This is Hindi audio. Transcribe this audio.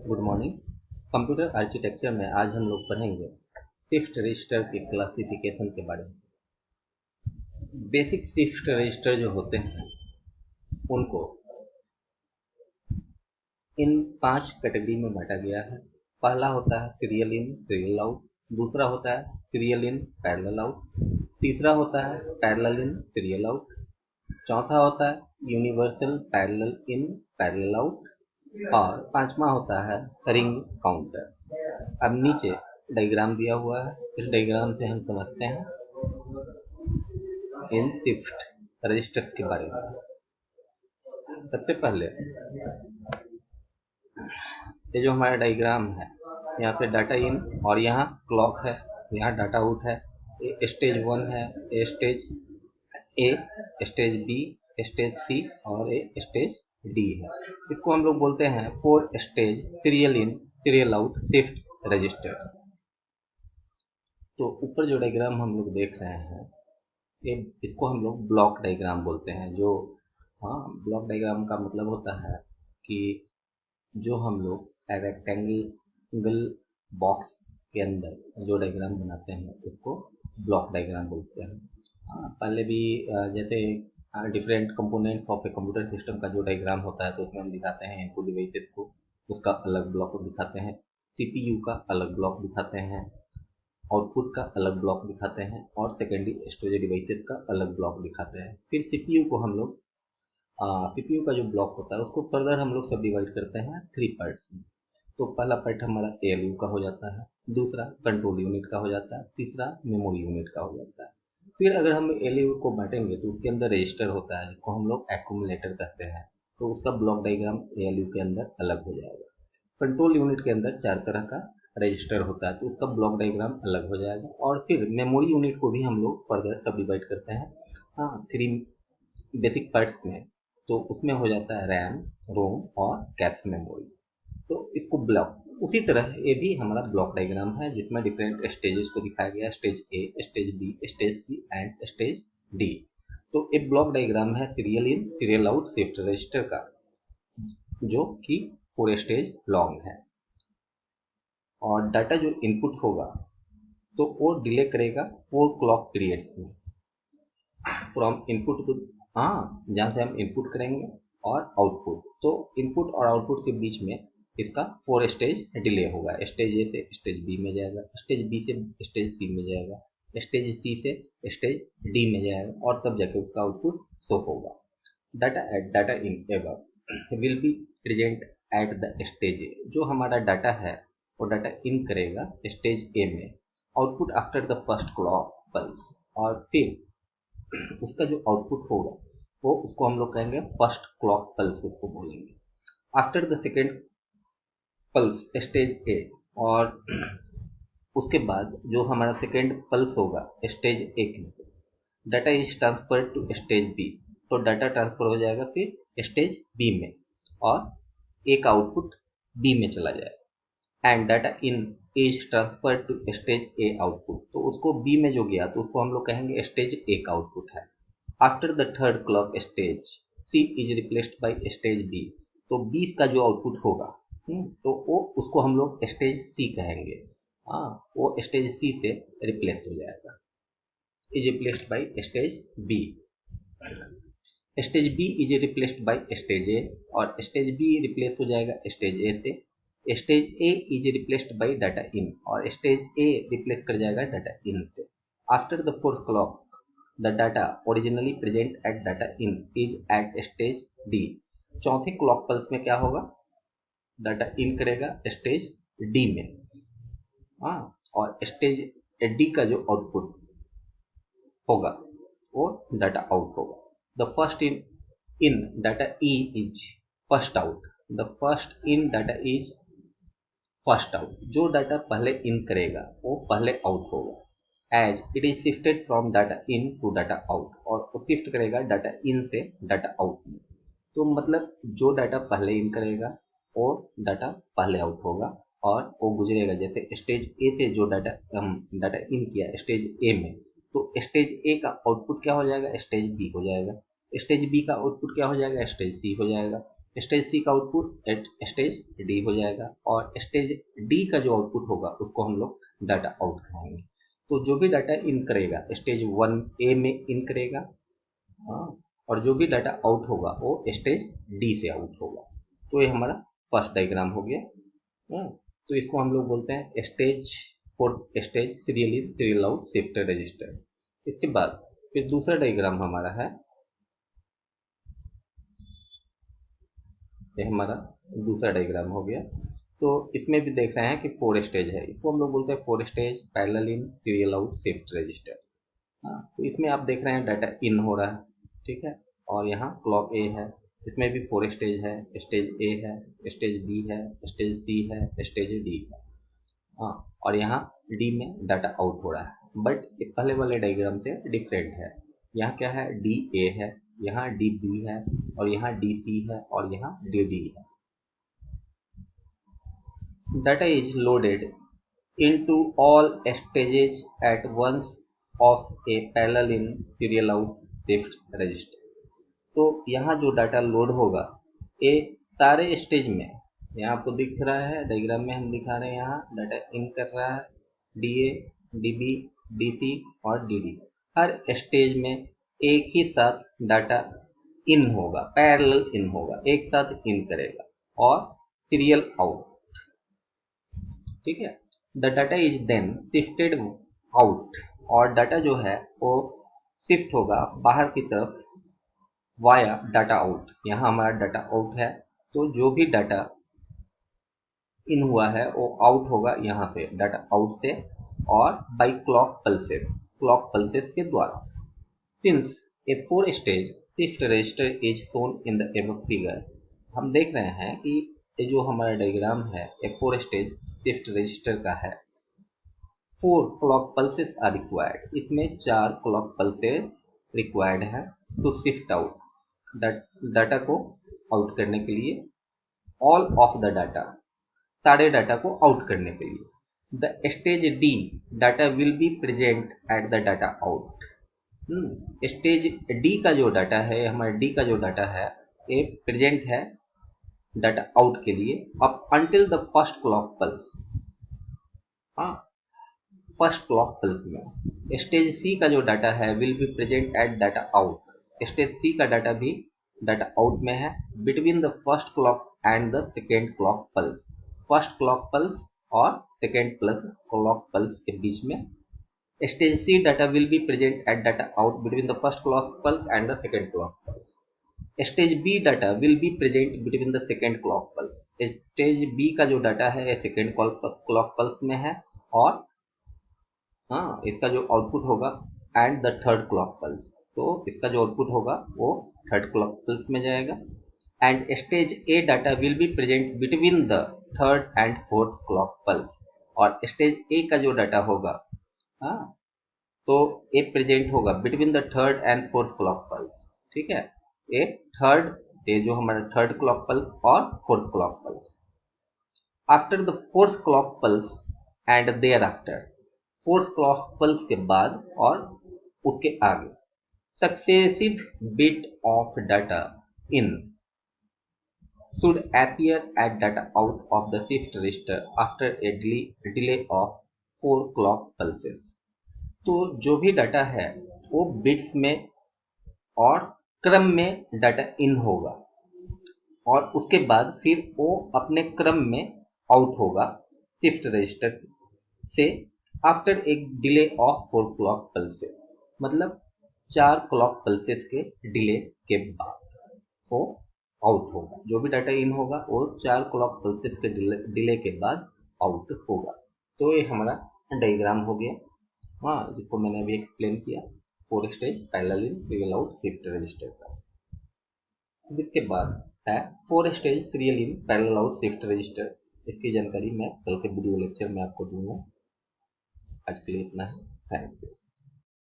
Good morning. कंप्यूटर आर्किटेक्चर में आज हम लोग पढ़ेंगे शिफ्ट रजिस्टर के क्लासिफिकेशन के बारे में। बेसिक शिफ्ट रजिस्टर जो होते हैं उनको इन 5 कैटेगरी में बांटा गया है। पहला होता है सीरियल इन सीरियल आउट, दूसरा होता है सीरियल इन पैरेलल आउट, तीसरा होता है पैरेलल इन सीरियल आउट, चौथा होता है universal parallel in parallel out और पांचवा होता है रिंग काउंटर। अब नीचे डायग्राम दिया हुआ है, इस डायग्राम से हम समझते हैं इन शिफ्ट रजिस्टर्स के बारे में। सबसे पहले ये जो हमारा डायग्राम है, यहाँ पे डाटा इन और यहाँ क्लॉक है, यहाँ डाटा आउट है। स्टेज 1 है, stage A, stage B, stage सी और स्टेज डी है। इसको हम लोग बोलते हैं 4 stage serial in serial out shift register. तो ऊपर जो डायग्राम हम लोग देख रहे हैं इसको हम लोग ब्लॉक डायग्राम बोलते हैं। जो ब्लॉक डायग्राम का मतलब होता है कि जो हम लोग रेक्टेंगल बॉक्स के अंदर जो डायग्राम बनाते हैं उसको ब्लॉक डायग्राम बोलते हैं। पहले भी जैसे different components of a computer system का जो डायग्राम होता है तो उसमें हम दिखाते हैं इनपुट डिवाइसेस को, उसका अलग ब्लॉक दिखाते हैं, सीपीयू का अलग ब्लॉक दिखाते हैं, आउटपुट का अलग ब्लॉक दिखाते हैं और सेकेंडरी स्टोरेज डिवाइसेस का अलग ब्लॉक दिखाते हैं। फिर सीपीयू को हम लोग सीपीयू का जो ब्लॉक होता है उसको फर्दर हम लोग सब डिवाइड करते हैं 3 पार्ट्स में। तो पहला पार्ट हमारा एएलयू का हो जाता है, दूसरा कंट्रोल यूनिट का हो जाता है, तीसरा मेमोरी यूनिट का हो जाता है। फिर अगर हम एएलयू को बांटेंगे तो उसके अंदर रजिस्टर होता है जिसको हम लोग एक्यूमुलेटर कहते हैं, तो उसका ब्लॉक डायग्राम एएलयू के अंदर अलग हो जाएगा। कंट्रोल यूनिट के अंदर 4 तरह का रजिस्टर होता है तो उसका ब्लॉक डायग्राम अलग हो जाएगा। और फिर मेमोरी यूनिट को भी हम लोग फर्दर सब डिवाइड करते हैं 3 बेसिक पार्ट्स में। तो उसमें हो जाता है रैम, रोम और कैश मेमोरी। तो इसको ब्लॉक उसी तरह ये भी हमारा ब्लॉक डायग्राम है जिसमें डिफरेंट स्टेजेस को दिखाया गया, stage A, stage B, stage C and stage D. तो एक ब्लॉक डायग्राम है serial in serial out shift register का, जो कि 4 स्टेज लॉन्ग है। और डाटा जो इनपुट होगा तो वो डिले करेगा 4 क्लॉक पीरियड्स में फ्रॉम इनपुट टू जहाँ से हम इनपुट करेंगे और आउटपुट। तो इनपुट और आउटपुट के बीच में इसका 4 स्टेज डिले होगा। स्टेज ए से स्टेज बी में जाएगा, स्टेज बी से स्टेज सी में जाएगा, स्टेज सी से स्टेज डी में जाएगा और तब जाके उसका आउटपुट शो होगा। Data in ever will be present at the stage A. जो हमारा डाटा है वो डाटा इन करेगा स्टेज ए में, output after the first clock pulse. और फिर उसका जो आउटपुट होगा वो उसको हम लोग कहेंगे फर्स्ट क्लॉक पल्स, उसको बोलेंगे। After the second pulse stage A, और उसके बाद जो हमारा सेकेंड पल्स होगा स्टेज ए में, data is transfer to stage B. तो डाटा ट्रांसफर हो जाएगा फिर स्टेज बी में और एक आउटपुट बी में चला जाएगा। And data in is transfer to stage A output. तो उसको बी में जो गया तो उसको हम लोग कहेंगे स्टेज ए का आउटपुट है। After the third clock stage C is replaced by stage B. तो 20 का जो आउटपुट होगा तो वो उसको हम लोग स्टेज सी कहेंगे। वो स्टेज सी से रिप्लेस हो जाएगा, is replaced by stage B. Stage B is replaced by stage A और स्टेज बी रिप्लेस हो जाएगा स्टेज ए से। Stage A is replaced by data in और स्टेज ए रिप्लेस कर जाएगा डाटा इन से। After the fourth clock the data originally present at data in is at stage D. चौथे क्लॉक पल्स में क्या होगा, डाटा इन करेगा स्टेज डी में और स्टेज डी का जो आउटपुट होगा वो डाटा आउट होगा। The first in data E is first out, the first in data is first out. जो डाटा पहले इन करेगा वो पहले आउट होगा। As it is shifted from data in to data out, और वो शिफ्ट करेगा डाटा इन से डाटा आउट में। तो मतलब जो डाटा पहले इन करेगा वो डाटा पहले आउट होगा और वो गुजरेगा जैसे स्टेज ए से जो डाटा इन किया स्टेज ए में, तो स्टेज ए का आउटपुट क्या हो जाएगा, स्टेज बी हो जाएगा। स्टेज बी का आउटपुट क्या हो जाएगा, स्टेज सी हो जाएगा। स्टेज सी का आउटपुट एट स्टेज डी हो जाएगा, और स्टेज डी का जो आउटपुट होगा उसको हम लोग डाटा आउट कहेंगे। तो जो भी डाटा इन करेगा स्टेज 1A में इन करेगा, हाँ, और जो भी डाटा आउट होगा वो स्टेज डी से आउट होगा। तो ये हमारा फर्स्ट डायग्राम हो गया। हाँ, तो इसको हम लोग बोलते हैं stage for stage serial in serial out shift register. इसके बाद फिर दूसरा डायग्राम हमारा है, ये हमारा दूसरा डायग्राम हो गया। तो इसमें भी देख रहे हैं कि 4 स्टेज है, इसको हम लोग बोलते हैं 4 stage parallel in serial out shift register. हाँ, तो इसमें आप देख रहे हैं डाटा इन हो रहा है, ठीक है, और यहाँ क्लॉक ए है। इसमें भी 4 स्टेज है, स्टेज ए है, स्टेज बी है, स्टेज सी है, स्टेज डी है। हाँ, और यहाँ डी में डाटा आउट हो रहा है, बट पहले वाले डायग्राम से डिफरेंट है। यहाँ क्या है, डी ए है, यहाँ डी बी है, और यहाँ डी सी है, और यहाँ डी डी है। Data is loaded into all stages at once of a parallel in serial out shift register। तो यहाँ जो डाटा लोड होगा ये सारे स्टेज में, यहाँ आपको दिख रहा है डायग्राम में हम दिखा रहे हैं, यहाँ डाटा इन कर रहा है D A, D B, D C और डी डी। हर स्टेज में एक ही साथ डाटा इन होगा, पैरेलल इन होगा, एक साथ इन करेगा, और सीरियल आउट, ठीक है। The data is then shifted out, और डाटा जो है वो शिफ्ट होगा बाहर की तरफ वाया डाटा आउट। यहाँ हमारा डाटा आउट है, तो जो भी डाटा इन हुआ है वो आउट होगा यहाँ पे डाटा आउट से, और बाई क्लॉक पल्सेस के द्वारा। Since A 4 stage shift register is shown in the above figure, हम देख रहे हैं कि ये जो हमारा डायग्राम है ए 4 स्टेज शिफ्ट रजिस्टर का है। 4 क्लॉक पल्सेस आर रिक्वायर्ड, इसमें 4 क्लॉक पल्सेस रिक्वायर्ड है टू शिफ्ट आउट डाटा को आउट करने के लिए, ऑल ऑफ द डाटा, सारे डाटा को आउट करने के लिए। The stage D data will be present at the data out. Stage D का जो डाटा है, हमारे डी का जो डाटा है ये प्रेजेंट है डाटा आउट के लिए up until the first clock pulse. हाँ, फर्स्ट क्लॉक पल्स में स्टेज सी का जो डाटा है will be present at data out. Stage C का डाटा भी डाटा आउट में है between the first clock and the second clock pulse. First clock pulse और सेकेंड प्लस क्लॉक पल्स के बीच में stage C data will be present at data out between the first clock pulse and the second clock pulse. Stage B data will be present between the second clock pulse. Stage B का जो डाटा है सेकेंड क्लॉक पल्स में है, और हाँ, इसका जो आउटपुट होगा and the third clock pulse, तो इसका जो आउटपुट होगा वो थर्ड क्लॉक पल्स में जाएगा। And stage A data will be present between the third and fourth clock pulse, और स्टेज ए का जो डाटा होगा, हाँ, तो ए प्रेजेंट होगा between the third and fourth clock pulse, ठीक है। ये जो हमारा थर्ड क्लॉक पल्स और fourth clock pulse. After the fourth clock pulse and thereafter, fourth clock pulse के बाद और उसके आगे successive bit of data in should appear at data out of the shift register after a delay of 4 clock pulses। तो जो भी डाटा है वो बिट्स में और क्रम में डाटा इन होगा, और उसके बाद फिर वो अपने क्रम में आउट होगा शिफ्ट रजिस्टर से आफ्टर एक डिले ऑफ 4 क्लॉक पल्सेस, मतलब 4 क्लॉक पल्सेस के डिले के बाद वो आउट होगा। जो भी डाटा इन होगा वो 4 क्लॉक पल्सेस के डिले के बाद आउट होगा। तो ये हमारा डायग्राम हो गया, हाँ, जिसको मैंने अभी एक्सप्लेन किया 4 stage parallel in serial out shift register का। इसके बाद है 4 stage serial in parallel out shift register. इसकी जानकारी मैं कल के वीडियो लेक्चर में आपको दूंगा। आज के लिए इतना है, थैंक यू।